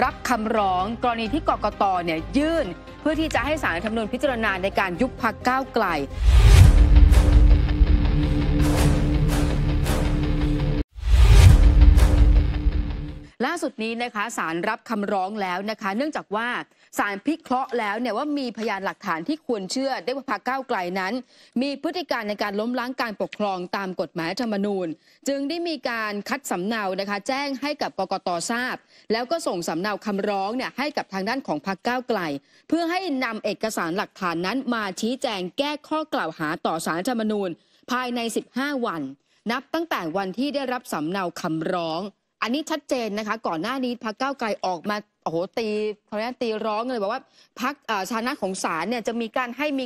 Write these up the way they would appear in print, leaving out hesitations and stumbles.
รับคำร้องกรณีที่กกต.ยื่นเพื่อที่จะให้ศาลรัฐธรรมนูญพิจารณาในการยุบพรรคก้าวไกลล่าสุดนี้นะคะศาลรับคำร้องแล้วนะคะเนื่องจากว่าศาลพิเคราะห์แล้วว่ามีพยานหลักฐานที่ควรเชื่อได้ว่าพรรคก้าวไกลนั้นมีพฤติการในการล้มล้างการปกครองตามกฎหมายรัฐธรรมนูญจึงได้มีการคัดสำเนานะคะแจ้งให้กับกกต.ทราบแล้วก็ส่งสำเนาคำร้องให้กับทางด้านของพรรคก้าวไกลเพื่อให้นำเอกสารหลักฐานนั้นมาชี้แจงแก้ข้อกล่าวหาต่อศาลรัฐธรรมนูญภายใน15 วันนับตั้งแต่วันที่ได้รับสำเนาคำร้องอันนี้ชัดเจนนะคะก่อนหน้านี้พรรคก้าวไกลออกมาตีร้องเลยบอกว่าพรรคชานะของศาลจะมี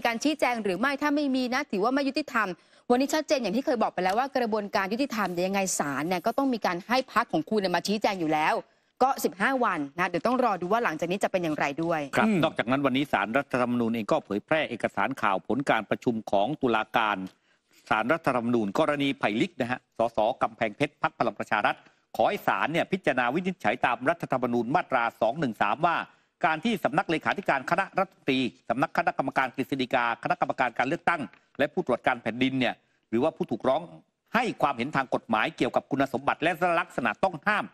การชี้แจงหรือไม่ถ้าไม่มีนะถือว่าไม่ยุติธรรมวันนี้ชัดเจนอย่างที่เคยบอกไปแล้วว่ากระบวนการยุติธรรมยังไงศาลก็ต้องมีการให้พรรคของคุณมาชี้แจงอยู่แล้วก็15 วันนะเดี๋ยวต้องรอดูว่าหลังจากนี้จะเป็นอย่างไรด้วยครับนอกจากนั้นวันนี้ศาลรัฐธรรมนูญเองก็เผยแพร่เอกสารข่าวผลการประชุมของตุลาการศาลรัฐธรรมนูญกรณีไผ่ลิกสสกำแพงเพชรพรรคพลังประชารัฐขอให้ศาลพิจารณาวินิจฉัยตามรัฐธรรมนูญมาตรา 213 ว่าการที่สำนักเลขาธิการคณะรัฐมนตรีสำนักคณะกรรมการกฤษฎีกาคณะกรรมการการเลือกตั้งและผู้ตรวจการแผ่นดินหรือว่าผู้ถูกร้องให้ความเห็นทางกฎหมายเกี่ยวกับคุณสมบัติและลักษณะต้องห้าม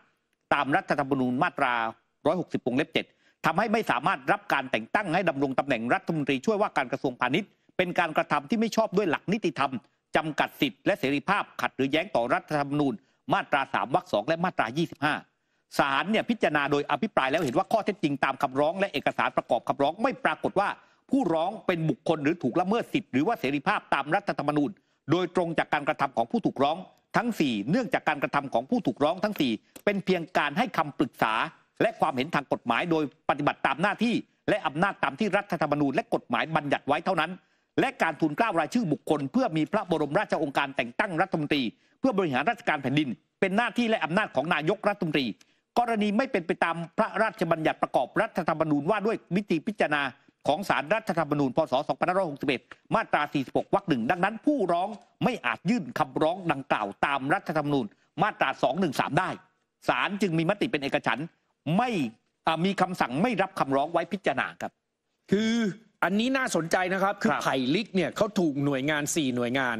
ตามรัฐธรรมนูญมาตรา 160 วงเล็บ 7ทำให้ไม่สามารถรับการแต่งตั้งให้ดำรงตำแหน่งรัฐมนตรีช่วยว่าการกระทรวงพาณิชย์เป็นการกระทำที่ไม่ชอบด้วยหลักนิติธรรมจำกัดสิทธิและเสรีภาพขัดหรือแย้งต่อรัฐธรรมนูญมาตรา 3 วรรค 2 และมาตรา 25 ศาลพิจารณาโดยอภิปรายแล้วเห็นว่าข้อเท็จจริงตามคำร้องและเอกสารประกอบคำร้องไม่ปรากฏว่าผู้ร้องเป็นบุคคลหรือถูกละเมิดสิทธิหรือว่าเสรีภาพตามรัฐธรรมนูญโดยตรงจากการกระทำของผู้ถูกร้องทั้ง4เนื่องจากการกระทำของผู้ถูกร้องทั้ง4เป็นเพียงการให้คำปรึกษาและความเห็นทางกฎหมายโดยปฏิบัติตามหน้าที่และอำนาจตามที่รัฐธรรมนูญและกฎหมายบัญญัติไว้เท่านั้นและการทูลเกล้ารายชื่อบุคคลเพื่อมีพระบรมราชโองการแต่งตั้งรัฐมนตรีเพื่อบริหารราชการแผ่นดินเป็นหน้าที่และอำนาจของนายกรัฐมนตรีกรณีไม่เป็นไปตามพระราชบัญญัติประกอบรัฐธรรมนูญว่าด้วยวิธีพิจารณาของศาลรัฐธรรมนูญพ.ศ. 2561 มาตรา 46 วรรค 1ดังนั้นผู้ร้องไม่อาจยื่นคำร้องดังกล่าวตามรัฐธรรมนูญมาตรา 213 ได้ศาลจึงมีมติเป็นเอกฉันท์ไม่มีคำสั่งไม่รับคำร้องไว้พิจารณาครับคืออันนี้น่าสนใจนะครับคือไผ่ลิกเขาถูกหน่วยงาน4หน่วยงาน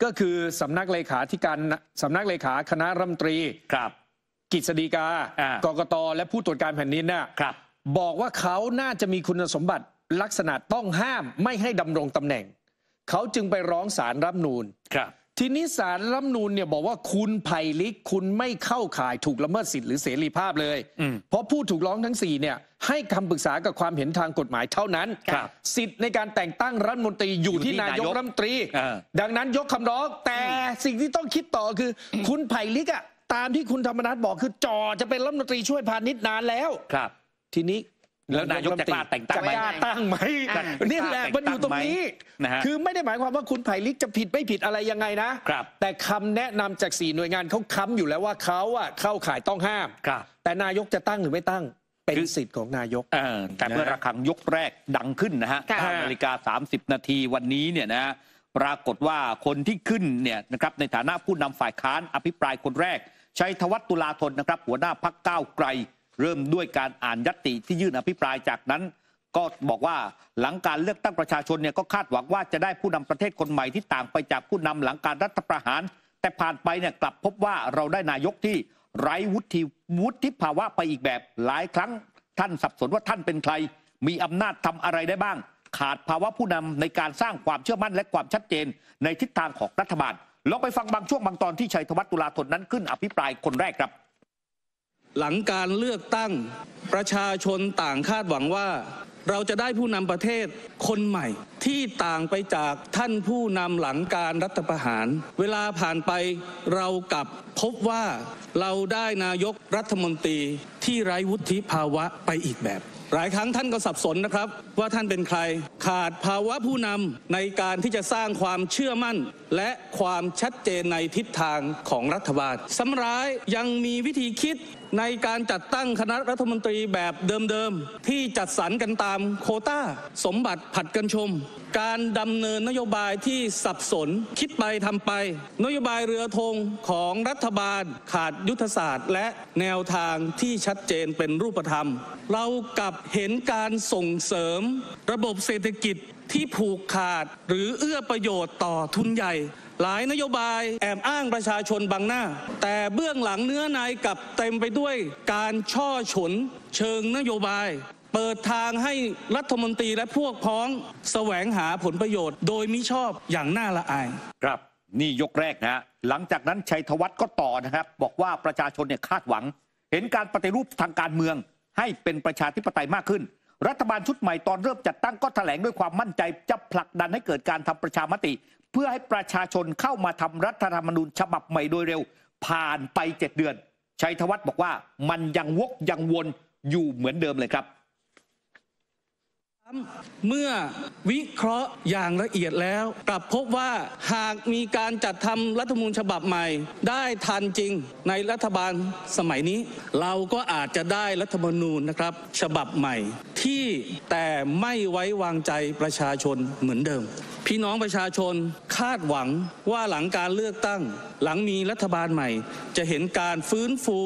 ก็คือสำนักเลขาธิการสำนักเลขาคณะรัฐมนตรีกฤษฎีกากกต.และผู้ตรวจการแผ่นดินบอกว่าเขาน่าจะมีคุณสมบัติลักษณะต้องห้ามไม่ให้ดำรงตำแหน่งเขาจึงไปร้องศาลรัฐธรรมนูญทีนี้ศาลรัฐธรรมนูญบอกว่าคุณไผ่ลิกคุณไม่เข้าข่ายถูกละเมิดสิทธิหรือเสรีภาพเลยเพราะผู้ถูกร้องทั้ง4ให้คำปรึกษากับความเห็นทางกฎหมายเท่านั้นสิทธิ์ในการแต่งตั้งรัฐมนตรีอยู่ที่นายกรัฐมนตรีดังนั้นยกคำร้องแต่สิ่งที่ต้องคิดต่อคือคุณไผ่ลิกตามที่คุณธรรมนัสบอกคือจะเป็นรัฐมนตรีช่วยพาณิชย์นานแล้วทีนี้แล้วนายกจะกล้าแต่งตั้งไหมนี่แหละมันอยู่ตรงนี้คือไม่ได้หมายความว่าคุณไผ่ลิกจะผิดไม่ผิดอะไรยังไงนะแต่คำแนะนำจาก4หน่วยงานเขาค้ำอยู่แล้วว่าเขาเข้าข่ายต้องห้ามแต่นายกจะตั้งหรือไม่ตั้งเป็นสิทธิ์ของนายกแต่เมื่อระฆังยกแรกดังขึ้น9:30 นาทีวันนี้ปรากฏว่าคนที่ขึ้นนะครับในฐานะผู้นำฝ่ายค้านอภิปรายคนแรกชัยธวัฒน์ตุลาธนนะครับหัวหน้าพรรคก้าวไกลเริ่มด้วยการอ่านญัตติที่ยื่นอภิปรายจากนั้นก็บอกว่าหลังการเลือกตั้งประชาชนก็คาดหวังว่าจะได้ผู้นำประเทศคนใหม่ที่ต่างไปจากผู้นำหลังการรัฐประหารแต่ผ่านไปกลับพบว่าเราได้นายกที่ไร้วุฒิภาวะไปอีกแบบหลายครั้งท่านสับสนว่าท่านเป็นใครมีอำนาจทำอะไรได้บ้างขาดภาวะผู้นำในการสร้างความเชื่อมั่นและความชัดเจนในทิศทางของรัฐบาลลองไปฟังบางช่วงบางตอนที่ชัยธวัฒน์ตุลาธนนั้นขึ้นอภิปรายคนแรกครับหลังการเลือกตั้งประชาชนต่างคาดหวังว่าเราจะได้ผู้นำประเทศคนใหม่ที่ต่างไปจากท่านผู้นำหลังการรัฐประหารเวลาผ่านไปเรากลับพบว่าเราได้นายกรัฐมนตรีที่ไร้วุฒิภาวะไปอีกแบบหลายครั้งท่านก็สับสนนะครับว่าท่านเป็นใครขาดภาวะผู้นำในการที่จะสร้างความเชื่อมั่น และความชัดเจนในทิศทางของรัฐบาลซ้ำร้ายยังมีวิธีคิดในการจัดตั้งคณะรัฐมนตรีแบบเดิมๆที่จัดสรรกันตามโควต้าสมบัติผัดกันชมการดำเนินนโยบายที่สับสนคิดไปทำไปนโยบายเรือธงของรัฐบาลขาดยุทธศาสตร์และแนวทางที่ชัดเจนเป็นรูปธรรมเรากลับเห็นการส่งเสริมระบบเศรษฐกิจที่ผูกขาดหรือเอื้อประโยชน์ต่อทุนใหญ่หลายนโยบายแอบอ้างประชาชนบังหน้าแต่เบื้องหลังเนื้อในกลับเต็มไปด้วยการช่อฉนเชิงนโยบายเปิดทางให้รัฐมนตรีและพวกพ้องแสวงหาผลประโยชน์โดยมิชอบอย่างน่าละอายครับนี่ยกแรกนะฮะหลังจากนั้นชัยธวัฒน์ก็ต่อนะครับบอกว่าประชาชนเนี่ยคาดหวังเห็นการปฏิรูปทางการเมืองให้เป็นประชาธิปไตยมากขึ้นรัฐบาลชุดใหม่ตอนเริ่มจัดตั้งก็แถลงด้วยความมั่นใจจะผลักดันให้เกิดการทำประชามติเพื่อให้ประชาชนเข้ามาทำรัฐธรรมนูญฉบับใหม่โดยเร็วผ่านไป7 เดือนชัยธวัฒน์บอกว่ามันยังวกยังวนอยู่เหมือนเดิมเลยครับเมื่อวิเคราะห์อย่างละเอียดแล้วกลับพบว่าหากมีการจัดทำรัฐธรรมนูญฉบับใหม่ได้ทันจริงในรัฐบาลสมัยนี้เราก็อาจจะได้รัฐธรรมนูญนะครับฉบับใหม่ที่แต่ไม่ไว้วางใจประชาชนเหมือนเดิมพี่น้องประชาชนคาดหวังว่าหลังการเลือกตั้งหลังมีรัฐบาลใหม่จะเห็นการฟื้นฟู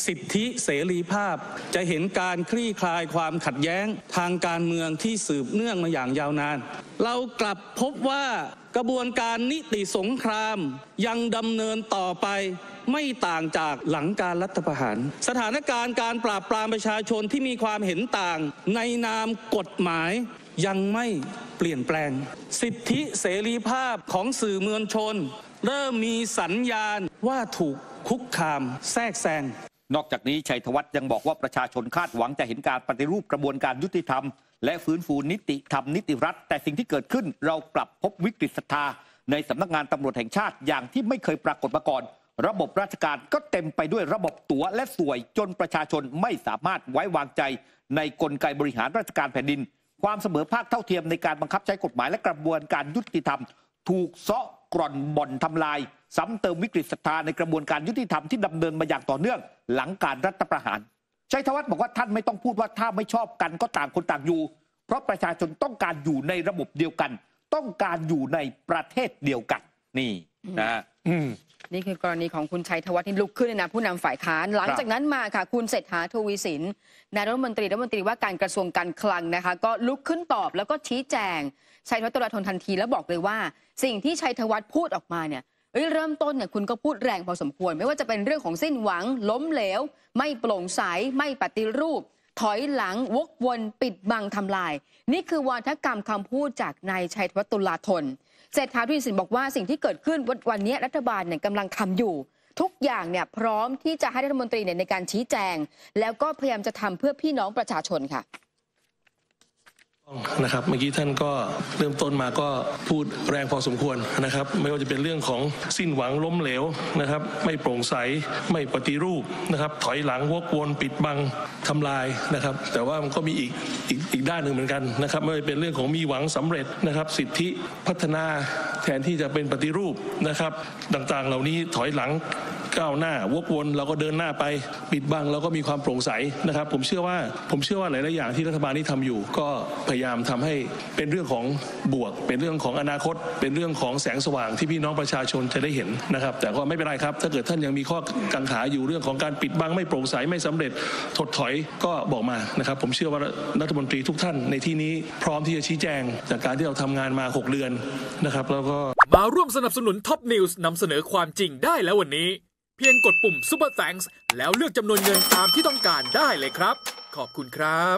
สิทธิเสรีภาพจะเห็นการคลี่คลายความขัดแย้งทางการเมืองที่สืบเนื่องมาอย่างยาวนานเรากลับพบว่ากระบวนการนิติสงครามยังดำเนินต่อไปไม่ต่างจากหลังการรัฐประหารสถานการณ์การปราบปรามประชาชนที่มีความเห็นต่างในนามกฎหมายยังไม่เปลี่ยนแปลงสิทธิเสรีภาพของสื่อมวลชนเริ่มมีสัญญาณว่าถูกคุกคามแทรกแซงนอกจากนี้ชัยธวัฒน์ยังบอกว่าประชาชนคาดหวังจะเห็นการปฏิรูปกระบวนการยุติธรรมและฟื้นฟูนิติธรรมนิติรัฐแต่สิ่งที่เกิดขึ้นเรากลับพบวิกฤตศรัทธาในสำนักงานตำรวจแห่งชาติอย่างที่ไม่เคยปรากฏมาก่อนระบบราชการก็เต็มไปด้วยระบบตั๋วและสวยจนประชาชนไม่สามารถไว้วางใจในกลไกบริหารราชการแผ่นดินความเสมอภาคเท่าเทียมในการบังคับใช้กฎหมายและกระบวนการยุติธรรมถูกเซาะกร่อนบ่อนทำลายซ้ำเติมวิกฤตศรัทธาในกระบวนการยุติธรรมที่ดำเนินมาอย่างต่อเนื่องหลังการรัฐประหารชัยธวัฒน์บอกว่าท่านไม่ต้องพูดว่าถ้าไม่ชอบกันก็ต่างคนต่างอยู่เพราะประชาชนต้องการอยู่ในระบบเดียวกันต้องการอยู่ในประเทศเดียวกันนี่นะนี่คือกรณีของคุณชัยธวัฒน์ที่ลุกขึ้นนะผู้นำฝ่ายค้านหลังจากนั้นมาค่ะคุณเศรษฐาทวีสินนายรัฐมนตรีว่าการกระทรวงการคลังนะคะก็ลุกขึ้นตอบแล้วก็ชี้แจงชัยธวัฒน์ตุลาธนทันทีแล้วบอกเลยว่าสิ่งที่ชัยธวัฒน์พูดออกมาเนี่ยเริ่มต้นเนี่ยคุณก็พูดแรงพอสมควรไม่ว่าจะเป็นเรื่องของสิ้นหวังล้มเหลวไม่โปร่งใสไม่ปฏิรูปถอยหลังวกวนปิดบังทำลายนี่คือวาทกรรมคำพูดจากนายชัยธวัฒน์ตุลาธนเศรษฐาทวีสินบอกว่าสิ่งที่เกิดขึ้นวันนี้รัฐบาลเนี่ยกำลังทำอยู่ทุกอย่างเนี่ยพร้อมที่จะให้รัฐมนตรีเนี่ยในการชี้แจงแล้วก็พยายามจะทำเพื่อพี่น้องประชาชนค่ะนะครับเมื่อกี้ท่านก็เริ่มต้นมาก็พูดแรงพอสมควรนะครับไม่ว่าจะเป็นเรื่องของสิ้นหวังล้มเหลวนะครับไม่โปร่งใสไม่ปฏิรูปนะครับถอยหลังวกวนปิดบังทำลายนะครับแต่ว่ามันก็มีอีกด้านหนึ่งเหมือนกันนะครับไม่ว่าจะเป็นเรื่องของมีหวังสำเร็จนะครับสิทธิพัฒนาแทนที่จะเป็นปฏิรูปนะครับต่างๆเหล่านี้ถอยหลังก้าวหน้าวกวนเราก็เดินหน้าไปปิดบังเราก็มีความโปร่งใสนะครับผมเชื่อว่าหลายๆอย่างที่รัฐบาลนี้ทำอยู่ก็พยายามทำให้เป็นเรื่องของบวกเป็นเรื่องของอนาคตเป็นเรื่องของแสงสว่างที่พี่น้องประชาชนจะได้เห็นนะครับแต่ก็ไม่เป็นไรครับถ้าเกิดท่านยังมีข้อกังขาอยู่เรื่องของการปิดบังไม่โปร่งใสไม่สำเร็จถดถอยก็บอกมานะครับผมเชื่อว่ารัฐมนตรีทุกท่านในที่นี้พร้อมที่จะชี้แจงจากการที่เราทำงานมา6 เดือนนะครับแล้วก็มาร่วมสนับสนุนท็อปนิวส์นำเสนอความจริงได้แล้ววันนี้เพียงกดปุ่ม Super Thanks แล้วเลือกจำนวนเงินตามที่ต้องการได้เลยครับขอบคุณครับ